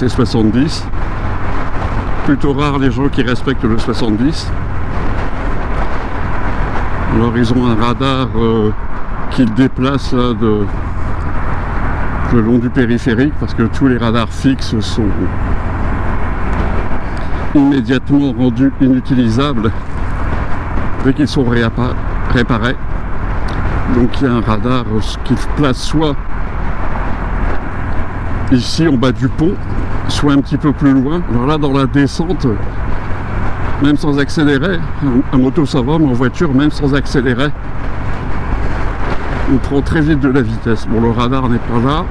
c'est 70. Plutôt rare les gens qui respectent le 70. Alors ils ont un radar qu'ils déplacent là, le long du périphérique, parce que tous les radars fixes sont immédiatement rendus inutilisables dès qu'ils sont réparés. Donc il y a un radar qui place soit ici en bas du pont, soit un petit peu plus loin. Alors là, dans la descente, même sans accélérer, en moto ça va, mais en voiture, même sans accélérer, on prend très vite de la vitesse. Bon, le radar n'est pas là.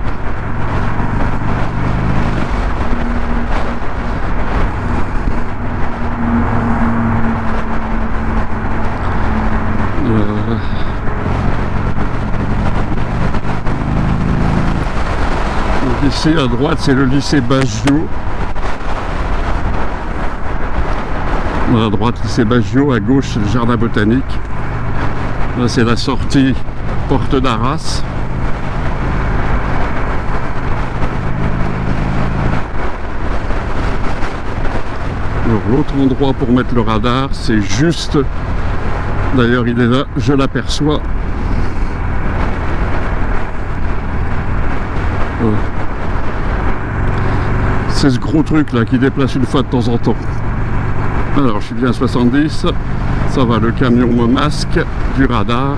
Donc ici à droite, c'est le lycée Baggio. À droite, lycée Baggio, à gauche, c'est le jardin botanique. Là, c'est la sortie porte d'Arras. Alors, l'autre endroit pour mettre le radar, c'est juste, d'ailleurs il est là, je l'aperçois. C'est ce gros truc là qui déplace une fois de temps en temps. Alors je suis bien à 70, ça va, le camion me masque du radar.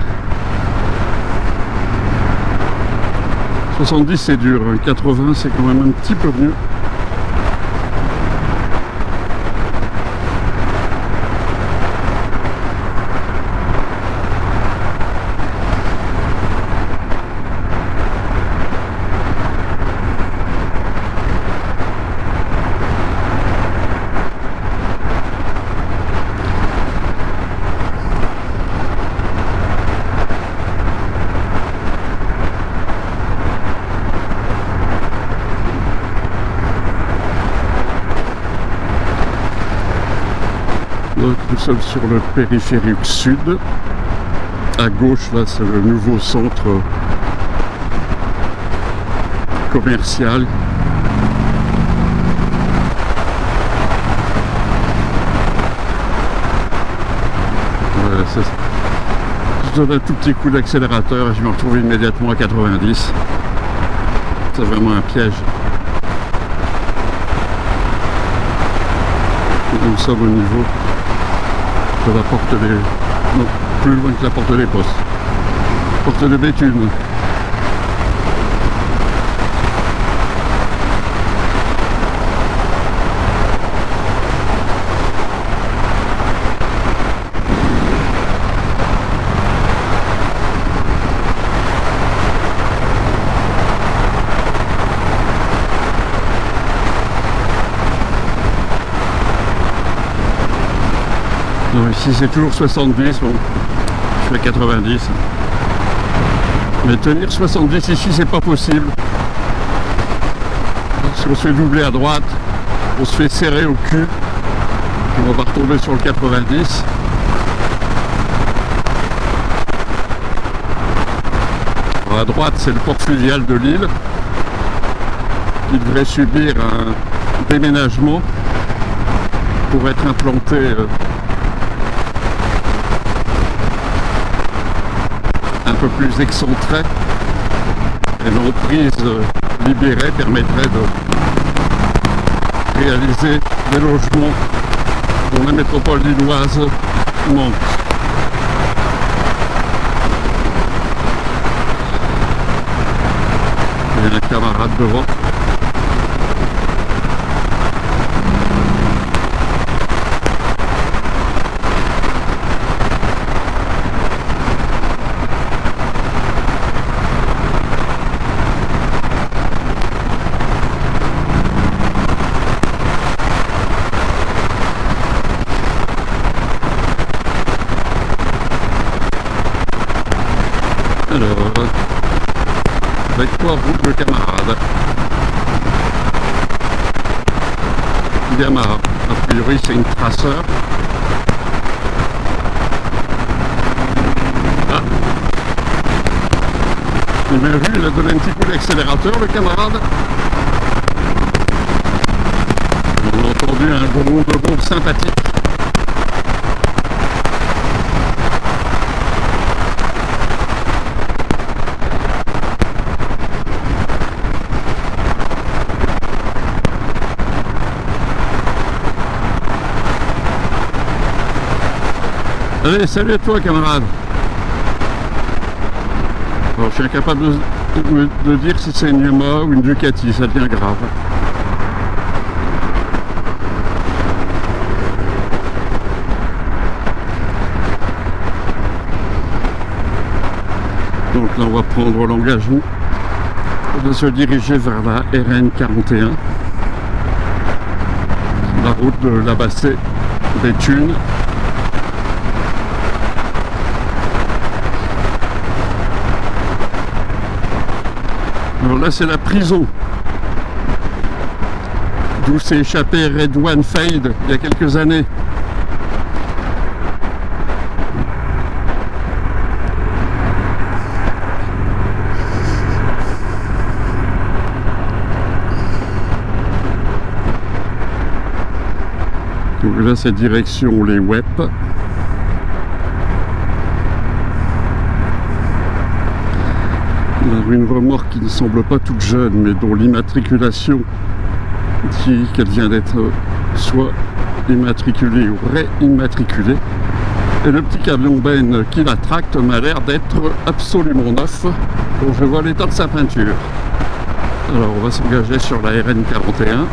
70 c'est dur, 80 c'est quand même un petit peu mieux. Donc nous sommes sur le périphérique sud. À gauche, là, c'est le nouveau centre commercial. Voilà, je donne un tout petit coup d'accélérateur et je me retrouve immédiatement à 90. C'est vraiment un piège. Et nous sommes au niveau de la porte des... Non, plus loin que la porte des postes. Porte de Béthune. Non, ici c'est toujours 70, bon, je fais 90. Mais tenir 70 ici c'est pas possible. Si on se fait doubler à droite, on se fait serrer au cul. On va retomber sur le 90. Alors à droite c'est le port fluvial de Lille qui devrait subir un déménagement pour être implanté un peu plus excentré, et l'emprise libérée permettrait de réaliser des logements dont la métropole lilloise manque. Il y a un camarade devant. Alors, avec quoi route le camarade? Yamaha. A priori, c'est une traceur. Ah. Vous avez vu, il a donné un petit coup d'accélérateur, le camarade. entendu un gros de bombe sympathique. Allez, salut à toi camarade. Alors, je suis incapable de dire si c'est une Yamaha ou une Ducati, ça devient grave. Donc là on va prendre l'engagement de se diriger vers la RN 41, la route de la Bassée Béthune. Alors là c'est la prison d'où s'est échappé Redouane Faïd il y a quelques années. Donc là c'est direction les WEP. On a une remorque qui ne semble pas toute jeune, mais dont l'immatriculation dit qu'elle vient d'être soit immatriculée ou réimmatriculée. Et le petit camion Ben qui la tracte m'a l'air d'être absolument neuf, dont je vois l'état de sa peinture. Alors on va s'engager sur la RN 41.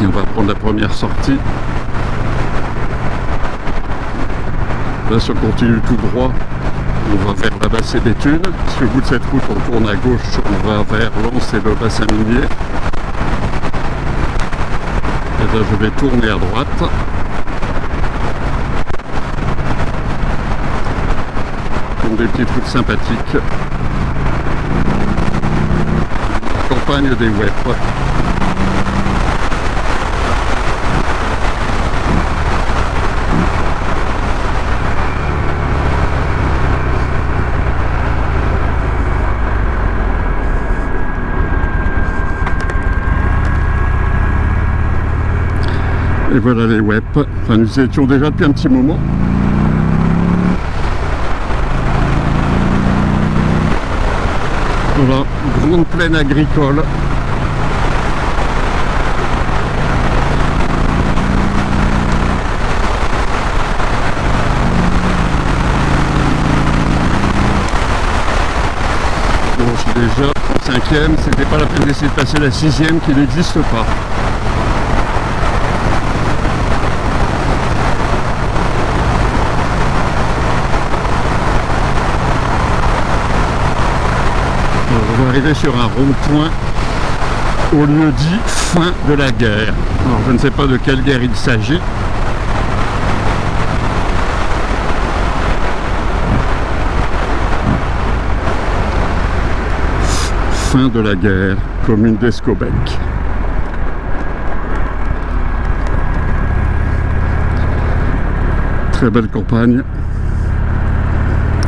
Et on va prendre la première sortie. Là, si on continue tout droit, on va vers la Bassée Béthune. Sur le bout de cette route, on tourne à gauche, on va vers Lens et le bassin minier. Et là, je vais tourner à droite. Donc des petites routes sympathiques. Campagne des WEP. Et voilà les WEP. Enfin, nous y étions déjà depuis un petit moment. Voilà, grande plaine agricole. Bon, je suis déjà en 5e, c'était pas la peine d'essayer de passer la 6e qui n'existe pas. On va arriver sur un rond-point au lieu dit fin de la guerre. Alors je ne sais pas de quelle guerre il s'agit. Fin de la guerre, commune d'Escobec. Très belle campagne.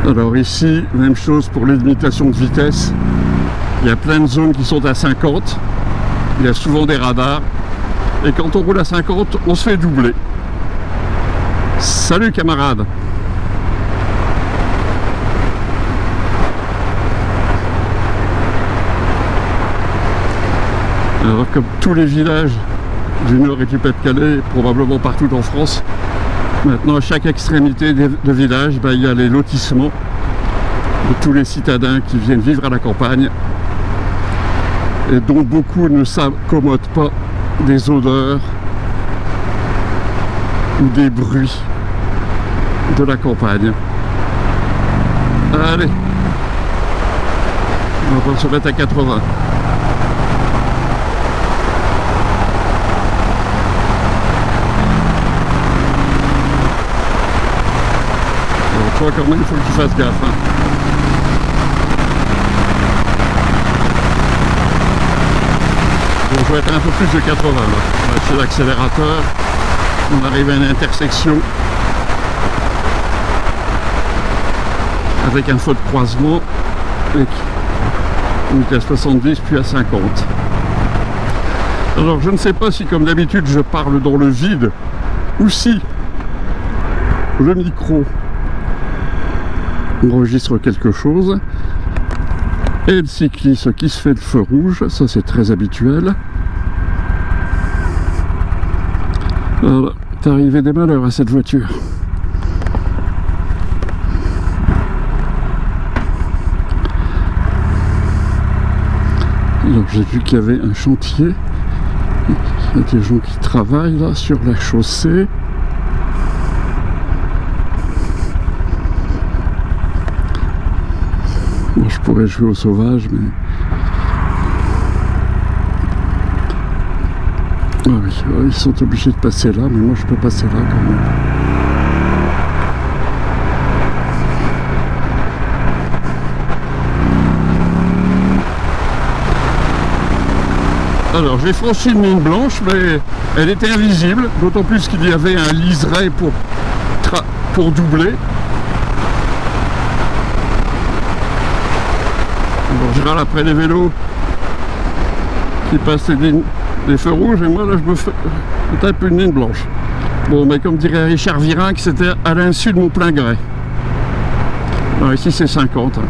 Alors ici, même chose pour les limitations de vitesse. Il y a plein de zones qui sont à 50. Il y a souvent des radars. Et quand on roule à 50, on se fait doubler. Salut camarades! Alors comme tous les villages du Nord et du Pas-de-Calais, probablement partout en France, maintenant à chaque extrémité de village, il y a les lotissements de tous les citadins qui viennent vivre à la campagne et dont beaucoup ne s'accommodent pas des odeurs ou des bruits de la campagne. Allez, on va se mettre à 80. fois quand même, il faut que tu fasses gaffe. Hein. Bon, je vais être un peu plus de 80 là. On va lâcher l'accélérateur. On arrive à une intersection avec un feu de croisement et on est à 70 puis à 50. Alors je ne sais pas si comme d'habitude je parle dans le vide ou si le micro enregistre quelque chose. Et le cycliste qui se fait le feu rouge, ça c'est très habituel. Voilà, t'es arrivé des malheurs à cette voiture. Alors j'ai vu qu'il y avait un chantier. Il y a des gens qui travaillent là sur la chaussée. Moi je pourrais jouer au sauvage, mais... Ah oui, ils sont obligés de passer là, mais moi je peux passer là quand même. Alors j'ai franchi une ligne blanche, mais elle était invisible, d'autant plus qu'il y avait un liseré pour doubler. Alors je râle après les vélos qui passent les feux rouges, et moi là je me tape une ligne blanche. Bon, mais comme dirait Richard Virenque, c'était à l'insu de mon plein gré. Alors ici c'est 50. Hein.